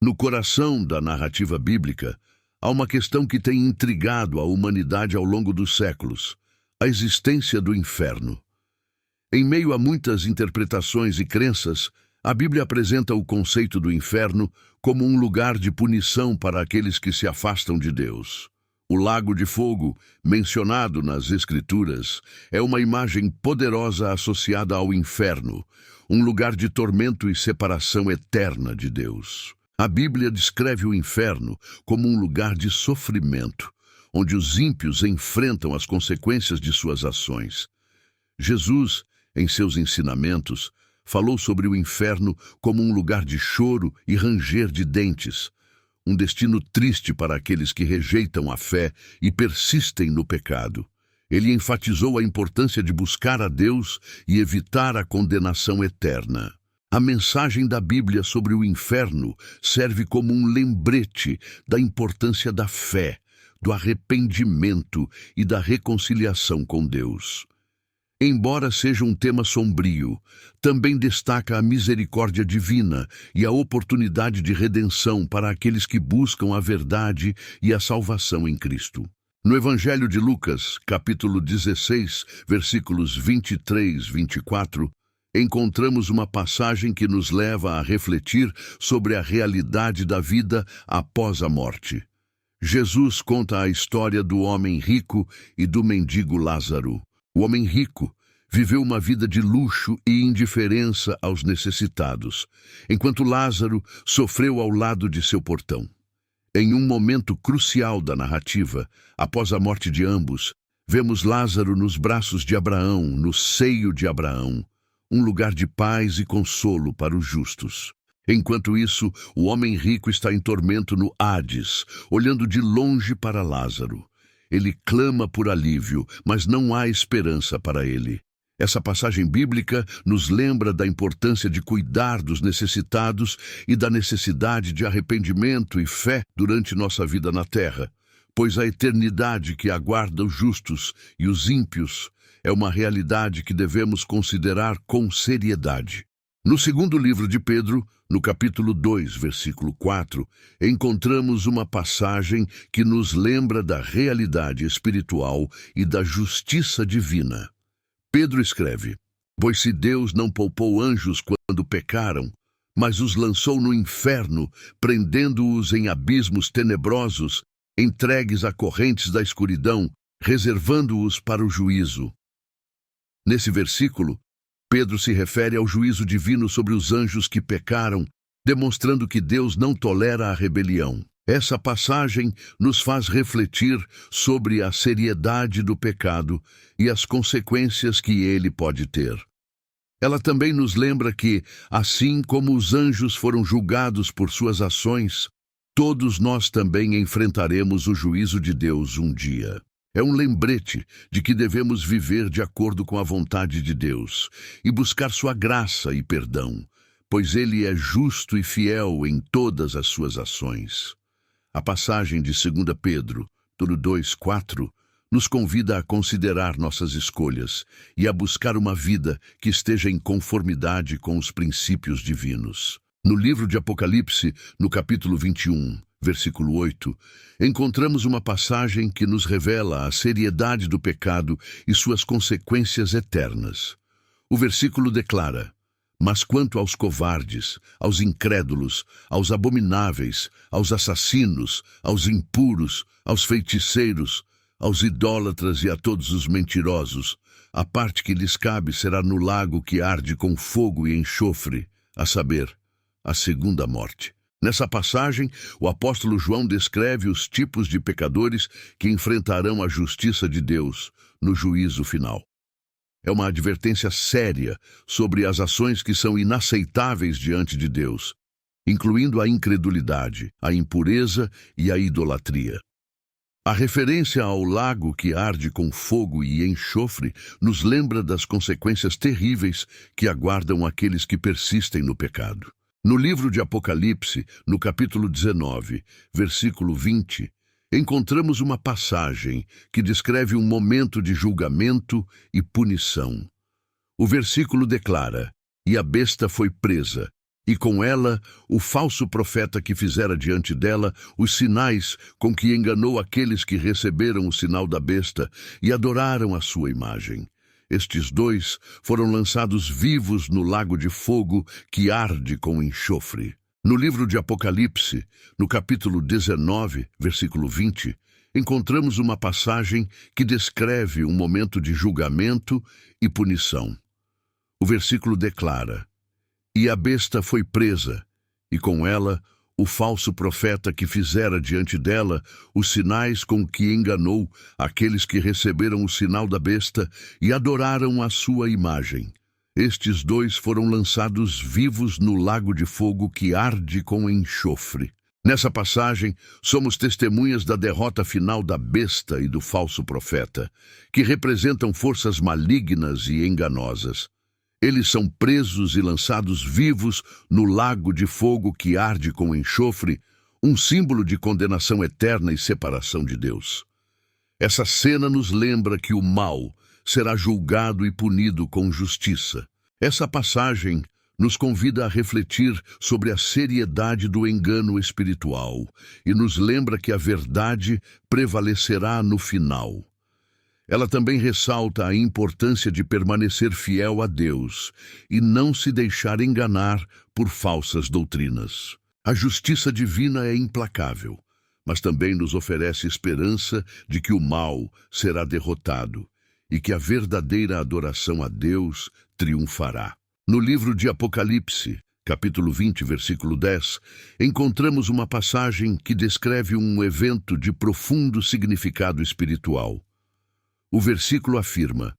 No coração da narrativa bíblica, há uma questão que tem intrigado a humanidade ao longo dos séculos: a existência do inferno. Em meio a muitas interpretações e crenças, a Bíblia apresenta o conceito do inferno como um lugar de punição para aqueles que se afastam de Deus. O lago de fogo, mencionado nas Escrituras, é uma imagem poderosa associada ao inferno, um lugar de tormento e separação eterna de Deus. A Bíblia descreve o inferno como um lugar de sofrimento, onde os ímpios enfrentam as consequências de suas ações. Jesus, em seus ensinamentos, falou sobre o inferno como um lugar de choro e ranger de dentes, um destino triste para aqueles que rejeitam a fé e persistem no pecado. Ele enfatizou a importância de buscar a Deus e evitar a condenação eterna. A mensagem da Bíblia sobre o inferno serve como um lembrete da importância da fé, do arrependimento e da reconciliação com Deus. Embora seja um tema sombrio, também destaca a misericórdia divina e a oportunidade de redenção para aqueles que buscam a verdade e a salvação em Cristo. No Evangelho de Lucas, capítulo 16, versículos 23 e 24, encontramos uma passagem que nos leva a refletir sobre a realidade da vida após a morte. Jesus conta a história do homem rico e do mendigo Lázaro. O homem rico viveu uma vida de luxo e indiferença aos necessitados, enquanto Lázaro sofreu ao lado de seu portão. Em um momento crucial da narrativa, após a morte de ambos, vemos Lázaro nos braços de Abraão, no seio de Abraão, um lugar de paz e consolo para os justos. Enquanto isso, o homem rico está em tormento no Hades, olhando de longe para Lázaro. Ele clama por alívio, mas não há esperança para ele. Essa passagem bíblica nos lembra da importância de cuidar dos necessitados e da necessidade de arrependimento e fé durante nossa vida na terra, pois a eternidade que aguarda os justos e os ímpios é uma realidade que devemos considerar com seriedade. No segundo livro de Pedro, no capítulo 2, versículo 4, encontramos uma passagem que nos lembra da realidade espiritual e da justiça divina. Pedro escreve: "Pois se Deus não poupou anjos quando pecaram, mas os lançou no inferno, prendendo-os em abismos tenebrosos, entregues a correntes da escuridão, reservando-os para o juízo." Nesse versículo, Pedro se refere ao juízo divino sobre os anjos que pecaram, demonstrando que Deus não tolera a rebelião. Essa passagem nos faz refletir sobre a seriedade do pecado e as consequências que ele pode ter. Ela também nos lembra que, assim como os anjos foram julgados por suas ações, todos nós também enfrentaremos o juízo de Deus um dia. É um lembrete de que devemos viver de acordo com a vontade de Deus e buscar sua graça e perdão, pois Ele é justo e fiel em todas as suas ações. A passagem de 2 Pedro, 2:4, nos convida a considerar nossas escolhas e a buscar uma vida que esteja em conformidade com os princípios divinos. No livro de Apocalipse, no capítulo 21, versículo 8, encontramos uma passagem que nos revela a seriedade do pecado e suas consequências eternas. O versículo declara: "Mas quanto aos covardes, aos incrédulos, aos abomináveis, aos assassinos, aos impuros, aos feiticeiros, aos idólatras e a todos os mentirosos, a parte que lhes cabe será no lago que arde com fogo e enxofre, a saber, a segunda morte." Nessa passagem, o apóstolo João descreve os tipos de pecadores que enfrentarão a justiça de Deus no juízo final. É uma advertência séria sobre as ações que são inaceitáveis diante de Deus, incluindo a incredulidade, a impureza e a idolatria. A referência ao lago que arde com fogo e enxofre nos lembra das consequências terríveis que aguardam aqueles que persistem no pecado. No livro de Apocalipse, no capítulo 19, versículo 20, encontramos uma passagem que descreve um momento de julgamento e punição. O versículo declara: "E a besta foi presa, e com ela o falso profeta que fizera diante dela os sinais com que enganou aqueles que receberam o sinal da besta e adoraram a sua imagem. Estes dois foram lançados vivos no lago de fogo que arde com enxofre. No livro de Apocalipse, no capítulo 19, versículo 20, encontramos uma passagem que descreve um momento de julgamento e punição. O versículo declara: "E a besta foi presa, e com ela o falso profeta que fizera diante dela os sinais com que enganou aqueles que receberam o sinal da besta e adoraram a sua imagem. Estes dois foram lançados vivos no lago de fogo que arde com enxofre." Nessa passagem, somos testemunhas da derrota final da besta e do falso profeta, que representam forças malignas e enganosas. Eles são presos e lançados vivos no lago de fogo que arde com enxofre, um símbolo de condenação eterna e separação de Deus. Essa cena nos lembra que o mal será julgado e punido com justiça. Essa passagem nos convida a refletir sobre a seriedade do engano espiritual e nos lembra que a verdade prevalecerá no final. Ela também ressalta a importância de permanecer fiel a Deus e não se deixar enganar por falsas doutrinas. A justiça divina é implacável, mas também nos oferece esperança de que o mal será derrotado e que a verdadeira adoração a Deus triunfará. No livro de Apocalipse, capítulo 20, versículo 10, encontramos uma passagem que descreve um evento de profundo significado espiritual. O versículo afirma: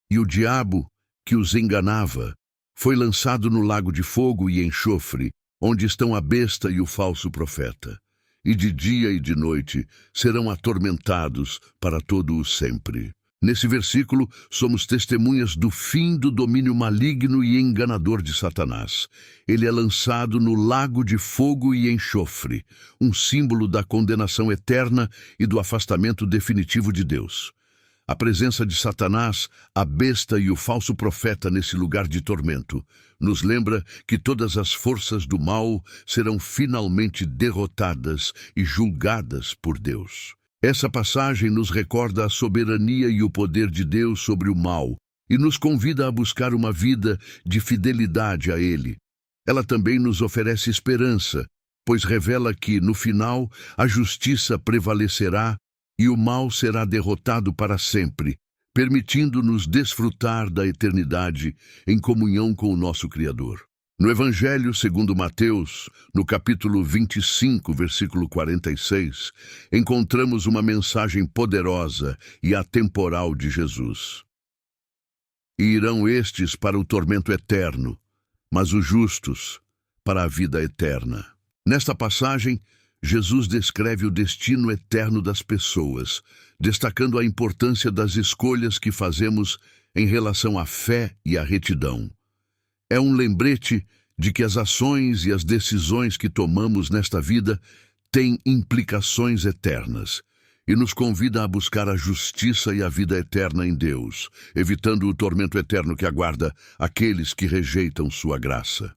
"E o diabo, que os enganava, foi lançado no lago de fogo e enxofre, onde estão a besta e o falso profeta. E de dia e de noite serão atormentados para todo o sempre." Nesse versículo, somos testemunhas do fim do domínio maligno e enganador de Satanás. Ele é lançado no lago de fogo e enxofre, um símbolo da condenação eterna e do afastamento definitivo de Deus. A presença de Satanás, a besta e o falso profeta nesse lugar de tormento nos lembra que todas as forças do mal serão finalmente derrotadas e julgadas por Deus. Essa passagem nos recorda a soberania e o poder de Deus sobre o mal e nos convida a buscar uma vida de fidelidade a Ele. Ela também nos oferece esperança, pois revela que, no final, a justiça prevalecerá e o mal será derrotado para sempre, permitindo-nos desfrutar da eternidade em comunhão com o nosso Criador. No Evangelho segundo Mateus, no capítulo 25, versículo 46, encontramos uma mensagem poderosa e atemporal de Jesus. "E irão estes para o tormento eterno, mas os justos para a vida eterna." Nesta passagem, Jesus descreve o destino eterno das pessoas, destacando a importância das escolhas que fazemos em relação à fé e à retidão. É um lembrete de que as ações e as decisões que tomamos nesta vida têm implicações eternas e nos convida a buscar a justiça e a vida eterna em Deus, evitando o tormento eterno que aguarda aqueles que rejeitam sua graça.